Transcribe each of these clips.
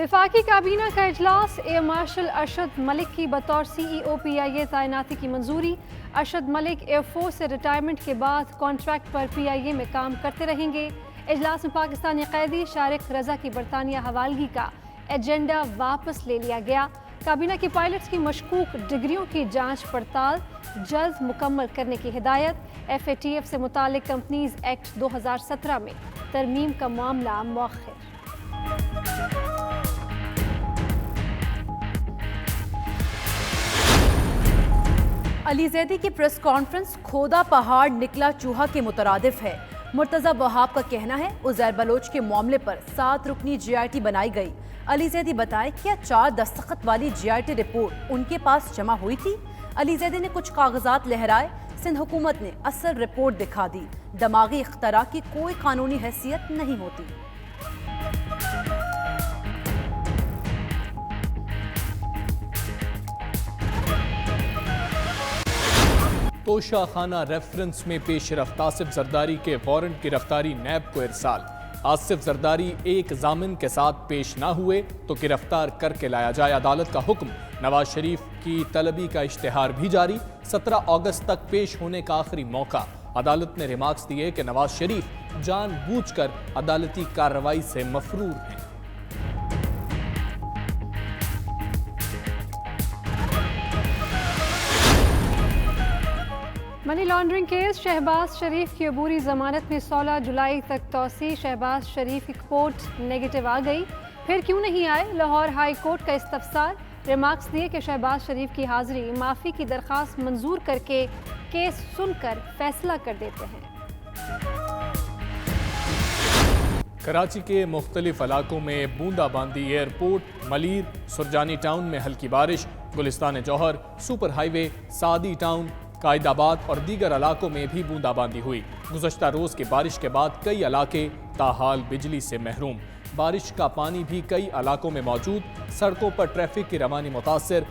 वफाकी काबीना का इजलास। एयर मार्शल अरशद मलिक की बतौर CEO PIA तैनाती की मंजूरी। अरशद मलिक एयरफोर्स से रिटायरमेंट के बाद कॉन्ट्रैक्ट पर PIA में काम करते रहेंगे। इजलास में पाकिस्तानी कैदी शारिक रजा की बरतानिया हवालगी का एजेंडा वापस ले लिया गया। काबीना की पायलट्स की मशकूक डिग्रियों की जांच पड़ताल जल्द मुकम्मल करने की हिदायत। FATF से मुतालिक कंपनीज एक्ट 2017 में तरमीम का मामला मौखर। अली ज़ैदी की प्रेस कॉन्फ्रेंस खोदा पहाड़ निकला चूहा के मुतरादिफ है। मुर्तज़ा वहाब का कहना है उज़ैर बलोच के मामले पर 7 रुकनी GIT बनाई गई। अली ज़ैदी बताए क्या 4 दस्तखत वाली GIT रिपोर्ट उनके पास जमा हुई थी। अली ज़ैदी ने कुछ कागजात लहराए। सिंध हुकूमत ने असल रिपोर्ट दिखा दी। दमागी इख्तरा की कोई कानूनी हैसियत नहीं होती। तोशा खाना रेफरेंस में पेशरफ्त। आसिफ जरदारी के वारंट गिरफ्तारी नैब को इरसाल। आसिफ जरदारी एक जामिन के साथ पेश ना हुए तो गिरफ्तार करके लाया जाए, अदालत का हुक्म। नवाज शरीफ की तलबी का इश्तिहार भी जारी। 17 अगस्त तक पेश होने का आखिरी मौका। अदालत ने रिमार्क्स दिए कि नवाज शरीफ जानबूझकर अदालती कार्रवाई से मफरूर हैं। Money laundering case. Shahbaz Sharif की अबूरी जमानत में 16 जुलाई तक तौसी। शहबाज शरीफ की रिपोर्ट नेगेटिव आ गई, फिर क्यों नहीं आए। लाहौर हाई कोर्ट का इस्तफसार। रिमार्क्स दिए कि शहबाज शरीफ की हाजिरी माफ़ी की दरख्वास्त मंजूर करके केस सुनकर फैसला कर देते हैं। कराची के मुख्तलिफ इलाकों में बूंदाबांदी। एयरपोर्ट, मलीर, सुरजानी टाउन में हल्की बारिश। गुलिस्तान जौहर, सुपर हाईवे, सादी टाउन, कायदाबाद और दीगर इलाकों में भी बूंदाबांदी हुई। गुज़श्ता रोज़ की बारिश के बाद कई इलाके ताहाल बिजली से महरूम। बारिश का पानी भी कई इलाकों में मौजूद। सड़कों पर ट्रैफिक की रवानी मुतासिर।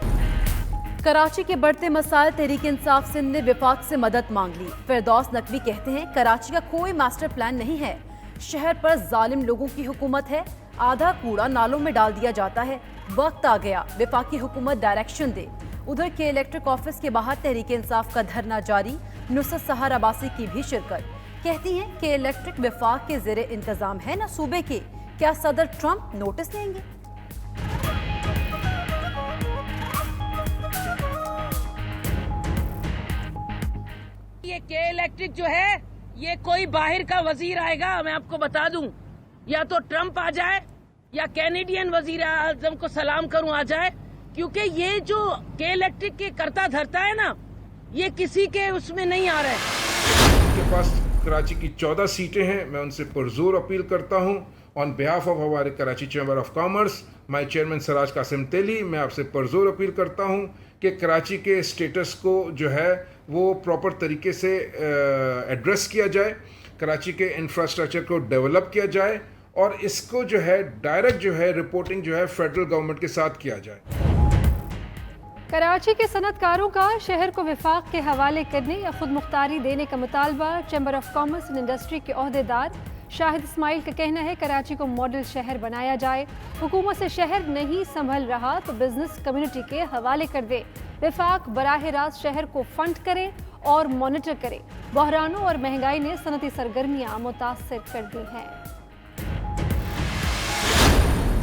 कराची के बढ़ते मसाइल। तहरीक इंसाफ सिंध ने विफाक से मदद मांग ली। फिरदौस नकवी कहते हैं कराची का कोई मास्टर प्लान नहीं है। शहर पर जालिम लोगों की हुकूमत है। आधा कूड़ा नालों में डाल दिया जाता है। वक्त आ गया वफाकी हुकूमत डायरेक्शन दे। उधर के इलेक्ट्रिक ऑफिस के बाहर तहरीक इंसाफ का धरना जारी। नुसरत सहर अब्बासी की भी शिरकत। कहती हैं कि इलेक्ट्रिक वफाक के ज़ेरे इंतजाम है ना सूबे के, क्या सदर ट्रंप नोटिस लेंगे। ये के इलेक्ट्रिक जो है ये कोई बाहर का वजीर आएगा, मैं आपको बता दूं, या तो ट्रंप आ जाए या कैनेडियन वजीर आजम को सलाम करूं आ जाए, क्योंकि ये जो के इलेक्ट्रिक के करता धरता है ना, ये किसी के उसमें नहीं आ रहा है। उनके पास कराची की 14 सीटें हैं। मैं उनसे पुरजोर अपील करता हूं ऑन बिहाफ ऑफ हमारे Karachi chamber of commerce, my chairman Siraj Qasim Teli, मैं आपसे पुरजोर अपील करता हूं कि कराची के स्टेटस को जो है वो प्रॉपर तरीके से एड्रेस किया जाए, कराची के इंफ्रास्ट्रक्चर को डेवलप किया जाए और इसको जो है डायरेक्ट जो है रिपोर्टिंग जो है फेडरल गवर्नमेंट के साथ किया जाए। कराची के सनतकारों का शहर को विफाक के हवाले करने या खुद मुख्तारी देने का मुतालबा। Chamber of commerce and industry के ओहदेदार शाहिद इस्माइल का कहना है कराची को मॉडल शहर बनाया जाए। हुकूमत से शहर नहीं संभल रहा तो बिजनेस कम्युनिटी के हवाले कर दे। विफाक बराह रास्त शहर को फंड करे और मॉनिटर करे। बहरानों और महंगाई ने सनती सरगर्मियां मुतासर कर दी हैं।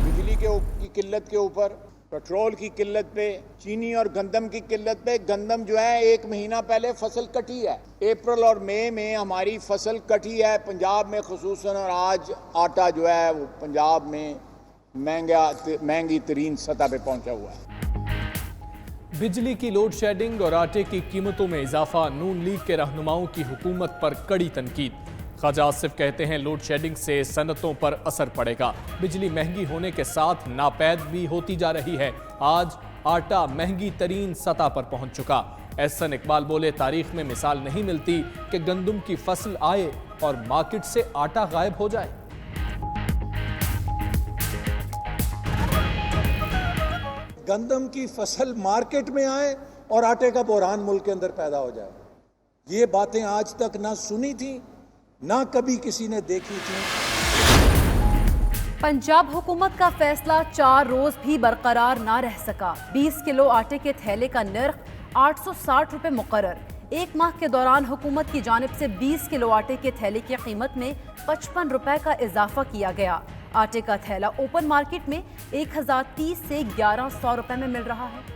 बिजली की किल्लत के ऊपर, पेट्रोल की किल्लत पे, चीनी और गंदम की किल्लत पे। गंदम जो है 1 महीना पहले फसल कटी है, अप्रैल और मई में हमारी फसल कटी है पंजाब में खुसूसन, और आज आटा जो है वो पंजाब में महंगी तरीन सतह पे पहुंचा हुआ है। बिजली की लोड शेडिंग और आटे की कीमतों में इजाफा। नून लीग के रहनुमाओं की हुकूमत पर कड़ी तनकीद। ख्वाजा आसिफ कहते हैं लोड शेडिंग से सनतों पर असर पड़ेगा। बिजली महंगी होने के साथ नापैद भी होती जा रही है। आज आटा महंगी तरीन सतह पर पहुंच चुका। एहसन इकबाल बोले तारीख में मिसाल नहीं मिलती कि गंदम की फसल आए और मार्केट से आटा गायब हो जाए। गंदम की फसल मार्केट में आए और आटे का बहरान मुल्क के अंदर पैदा हो जाए, ये बातें आज तक ना सुनी थी ना कभी किसी ने देखी थी। पंजाब हुकूमत का फैसला 4 रोज भी बरकरार ना रह सका। 20 किलो आटे के थैले का नर्ख 860 रुपए मुकर्रर। एक माह के दौरान हुकूमत की जानिब से 20 किलो आटे के थैले की कीमत में 55 रुपए का इजाफा किया गया। आटे का थैला ओपन मार्केट में 1030 से 1100 रुपए में मिल रहा है।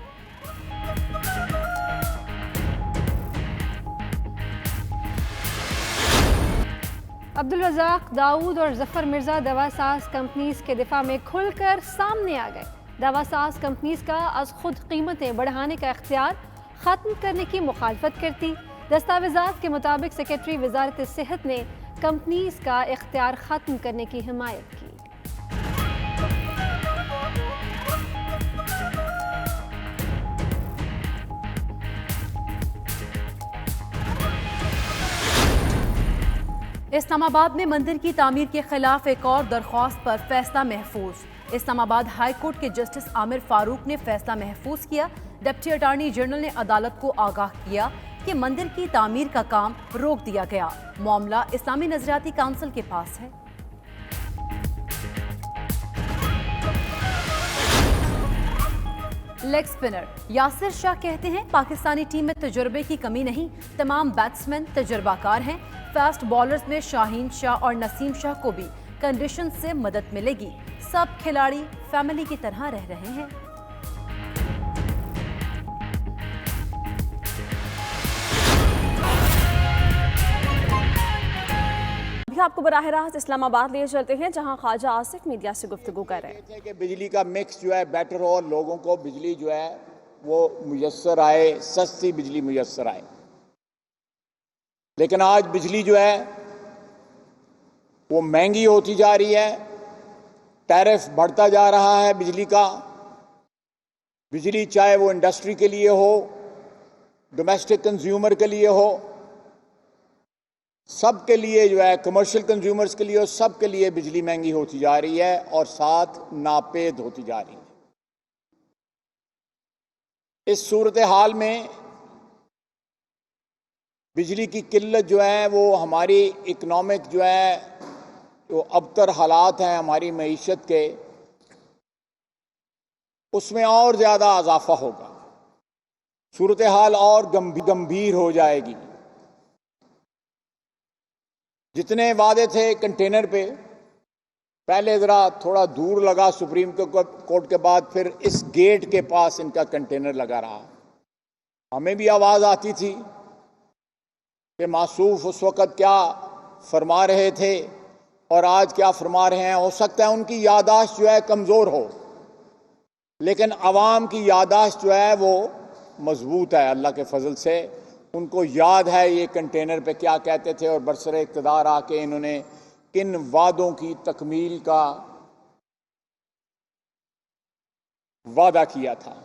अब्दुल रज़ाक, दाऊद और जफर मिर्जा दवासाज कंपनीज के दिफा में खुलकर सामने आ गए। दवासाज कंपनीज का आज खुद कीमतें बढ़ाने का इख्तियार खत्म करने की मुखालफत करती। दस्तावेजात के मुताबिक सेक्रेटरी वजारत सेहत ने कंपनीज का इख्तियार खत्म करने की हिमायत की। इस्लामाबाद में मंदिर की तामीर के खिलाफ एक और दरख्वास्त पर फैसला महफूज। इस्लामाबाद हाई कोर्ट के जस्टिस आमिर फारूक ने फैसला महफूज किया। डिप्टी अटॉर्नी जनरल ने अदालत को आगाह किया कि मंदिर की तामीर का काम रोक दिया गया। मामला इस्लामी नजरियाती काउंसिल के पास है। लेग स्पिनर यासिर शाह कहते हैं पाकिस्तानी टीम में तजुर्बे की कमी नहीं, तमाम बैट्समैन तजुर्बाकार हैं। फास्ट बॉलर्स में शाहीन शाह और नसीम शाह को भी कंडीशन से मदद मिलेगी। सब खिलाड़ी फैमिली की तरह रह रहे हैं। अभी आपको बराह रास्त इस्लामाबाद ले चलते हैं, जहां ख्वाजा आसिफ मीडिया से गुफ्तगू कर रहे हैं कि बिजली का मिक्स जो है बेटर हो और लोगों को बिजली जो है वो मुयस्सर आए, सस्ती बिजली मुयस्सर आए। लेकिन आज बिजली जो है वो महंगी होती जा रही है, टैरिफ बढ़ता जा रहा है बिजली का। बिजली चाहे वो इंडस्ट्री के लिए हो, डोमेस्टिक कंज्यूमर के लिए हो, सब के लिए जो है, कमर्शियल कंज्यूमर्स के लिए हो, सब के लिए बिजली महंगी होती जा रही है और साथ नापेद होती जा रही है। इस सूरत हाल में बिजली की किल्लत जो है वो हमारी इकोनॉमिक जो है जो अबतर हालात हैं हमारी मईशत के, उसमें और ज़्यादा इजाफा होगा। सूरत हाल और गंभीर हो जाएगी। जितने वादे थे कंटेनर पे, पहले ज़रा थोड़ा दूर लगा सुप्रीम कोर्ट के बाद, फिर इस गेट के पास इनका कंटेनर लगा रहा। हमें भी आवाज़ आती थी कि मासूफ उस वक़्त क्या फरमा रहे थे और आज क्या फरमा रहे हैं। हो सकता है उनकी यादाश्त जो है कमज़ोर हो, लेकिन आवाम की यादाश्त जो है वो मजबूत है। अल्लाह के फजल से उनको याद है ये कंटेनर पे क्या कहते थे और बरसरे इक़्तिदार आके इन्होंने किन वादों की तकमील का वादा किया था।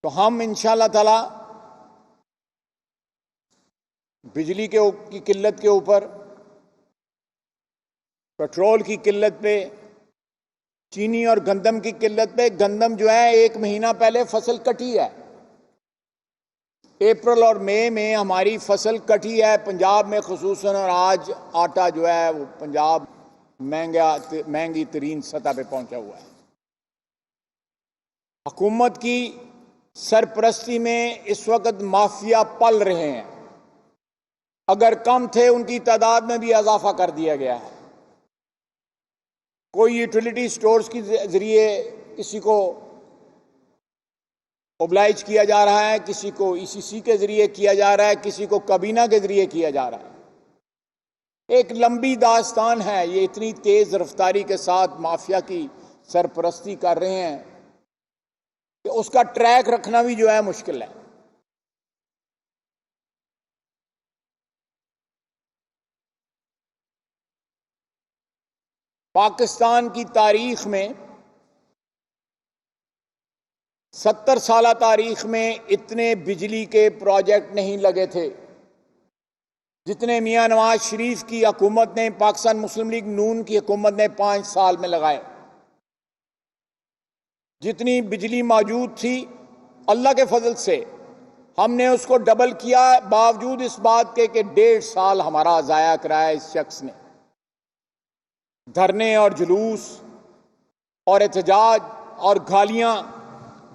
तो हम इंशाअल्लाह ताला बिजली की किल्लत के ऊपर, पेट्रोल की किल्लत पे, चीनी और गंदम की किल्लत पे, गंदम जो है 1 महीना पहले फसल कटी है। अप्रैल और मई में हमारी फसल कटी है पंजाब में खुसूसन, और आज आटा जो है वो पंजाब महंगी तरीन सतह पे पहुंचा हुआ है। हुकूमत की सरपरस्ती में इस वक्त माफिया पल रहे हैं। अगर कम थे उनकी तादाद में भी इजाफा कर दिया गया है। कोई यूटिलिटी स्टोर्स के जरिए किसी को ओब्लाइज किया जा रहा है, किसी को ईसीसी के जरिए किया जा रहा है, किसी को कबीना के जरिए किया जा रहा है। एक लंबी दास्तान है। ये इतनी तेज रफ्तारी के साथ माफिया की सरपरस्ती कर रहे हैं कि उसका ट्रैक रखना भी जो है मुश्किल है। पाकिस्तान की तारीख में 70 साल तारीख में इतने बिजली के प्रोजेक्ट नहीं लगे थे जितने मियां नवाज शरीफ की हुकूमत ने, पाकिस्तान मुस्लिम लीग नून की हुकूमत ने 5 साल में लगाए। जितनी बिजली मौजूद थी अल्लाह के फजल से हमने उसको डबल किया, बावजूद इस बात के कि 1.5 साल हमारा ज़ाया कराया इस शख्स ने। دھرنے اور جلوس اور احتجاج اور گالیاں،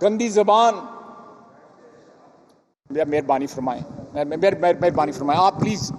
گندی زبان، مہربانی فرمائیں آپ پلیز